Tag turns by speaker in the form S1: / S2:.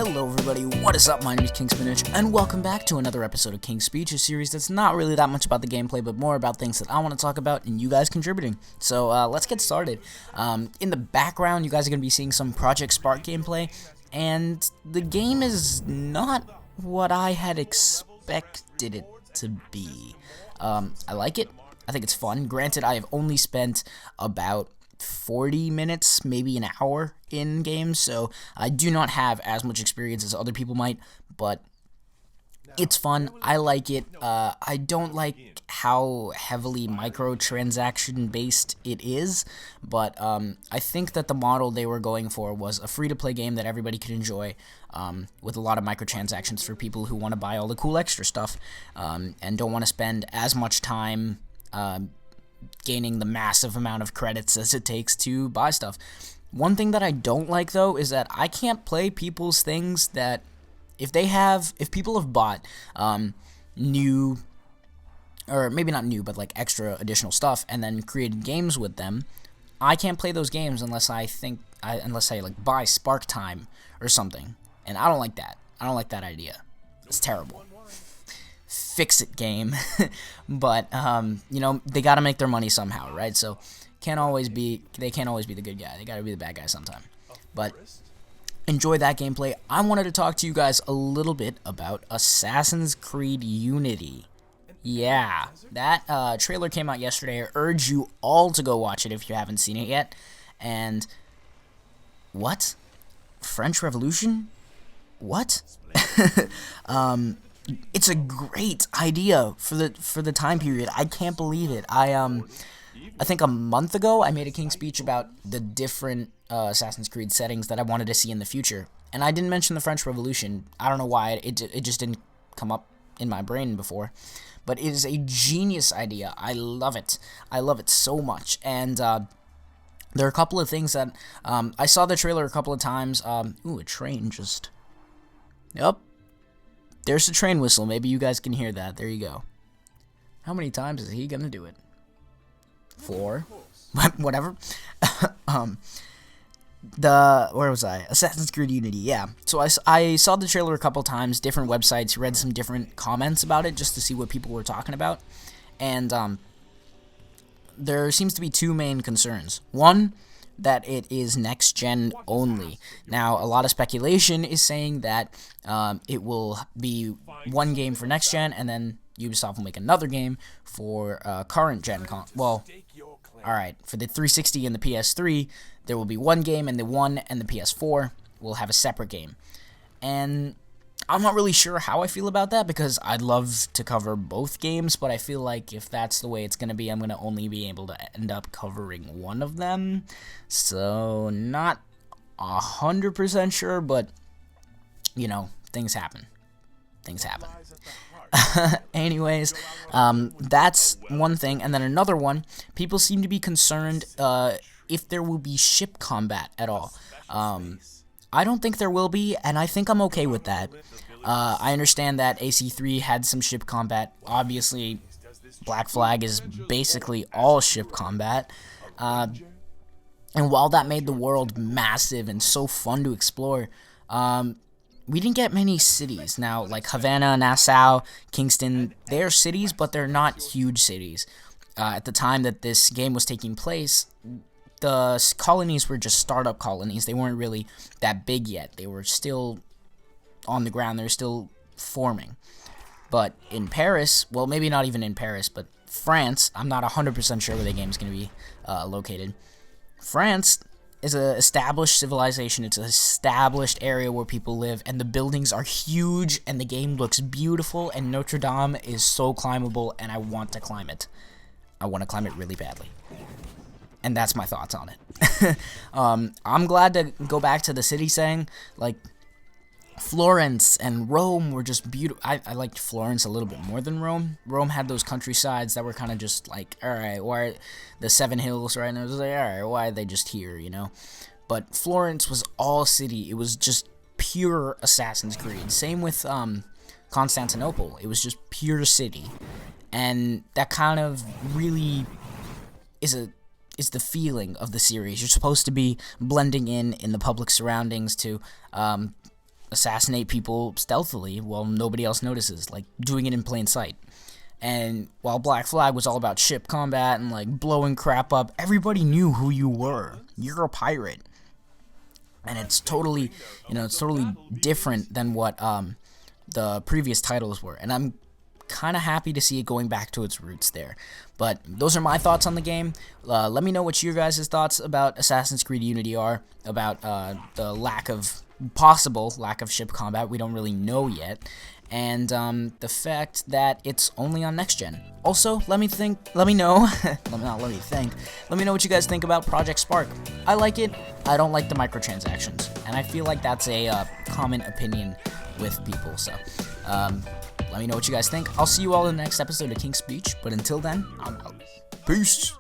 S1: Hello everybody, what is up? My name is Kingspinach, and welcome back to another episode of King's Speech, a series that's not really that much about the gameplay, but more about things that I want to talk about and you guys contributing. So let's get started. In the background, you guys are going to be seeing some Project Spark gameplay, and the game is not what I had expected it to be. I like it. I think it's fun. Granted, I have only spent about 40 minutes, maybe an hour in games, so I do not have as much experience as other people might, but it's fun. I like it. I don't like how heavily microtransaction based it is, but I think that the model they were going for was a free-to-play game that everybody could enjoy, with a lot of microtransactions for people who want to buy all the cool extra stuff, and don't want to spend as much time gaining the massive amount of credits as it takes to buy stuff. One thing that I don't like, though, is that I can't play people's things that if people have bought new, or maybe not new, but like extra additional stuff and then created games with them, I can't play those games unless I like buy Spark Time or something. And I don't like that. I don't like that idea. It's terrible. Fix it, game. But you know, they got to make their money somehow, right? So they can't always be the good guy. They got to be the bad guy sometime. But enjoy that gameplay. I wanted to talk to you guys a little bit about Assassin's Creed Unity. Yeah, that trailer came out yesterday. I urge you all to go watch it if you haven't seen it yet. And what? French Revolution? What? It's a great idea for the time period. I can't believe it. I think a month ago I made a King speech about the different Assassin's Creed settings that I wanted to see in the future, and I didn't mention the French Revolution. I don't know why it just didn't come up in my brain before, but it is a genius idea. I love it. I love it so much, and there are a couple of things that I saw the trailer a couple of times. Ooh, a train just. Yep. There's the train whistle. Maybe you guys can hear that. There you go. How many times is he gonna do it? 4? Whatever. Where was I? Assassin's Creed Unity, yeah. So I saw the trailer a couple times, different websites, read some different comments about it just to see what people were talking about. And there seems to be two main concerns. One, that it is next-gen only. Now, a lot of speculation is saying that it will be one game for next-gen, and then Ubisoft will make another game for current-gen well, alright, for the 360 and the PS3, there will be one game, and the One and the PS4 will have a separate game. And I'm not really sure how I feel about that, because I'd love to cover both games, but I feel like if that's the way it's going to be, I'm going to only be able to end up covering one of them. So, not 100% sure, but, you know, things happen. Things happen. Anyways, that's one thing. And then another one, people seem to be concerned if there will be ship combat at all. I don't think there will be, and I think I'm okay with that. I understand that AC3 had some ship combat. Obviously, Black Flag is basically all ship combat. And while that made the world massive and so fun to explore, we didn't get many cities. Now, like Havana, Nassau, Kingston, they're cities, but they're not huge cities. At the time that this game was taking place, the colonies were just startup colonies. They weren't really that big yet. They were still on the ground. They were still forming. But in Paris, well, maybe not even in Paris, but France, I'm not 100% sure where the game is going to be located. France is an established civilization. It's an established area where people live, and the buildings are huge, and the game looks beautiful, and Notre Dame is so climbable, and I want to climb it. I want to climb it really badly. And that's my thoughts on it. I'm glad to go back to the city setting. Like, Florence and Rome were just beautiful. I liked Florence a little bit more than Rome. Rome had those countrysides that were kind of just like, alright, why are the Seven Hills, right? And I was like, alright, why are they just here, you know? But Florence was all city. It was just pure Assassin's Creed. Same with Constantinople. It was just pure city. And that kind of really is the feeling of the series. You're supposed to be blending in the public surroundings to assassinate people stealthily while nobody else notices, like doing it in plain sight. And while Black Flag was all about ship combat and like blowing crap up, everybody knew who you were. You're a pirate. And it's totally, it's totally different than what the previous titles were. And I'm kind of happy to see it going back to its roots there. But those are my thoughts on the game. Let me know what your guys' thoughts about Assassin's Creed Unity are, about the possible lack of ship combat. We don't really know yet. And the fact that it's only on next gen. Also, let me know let me know what you guys think about Project Spark. I like it. I don't like the microtransactions, and I feel like that's a common opinion with people. So let me know what you guys think. I'll see you all in the next episode of King's Speech, but until then, I'm out. Peace.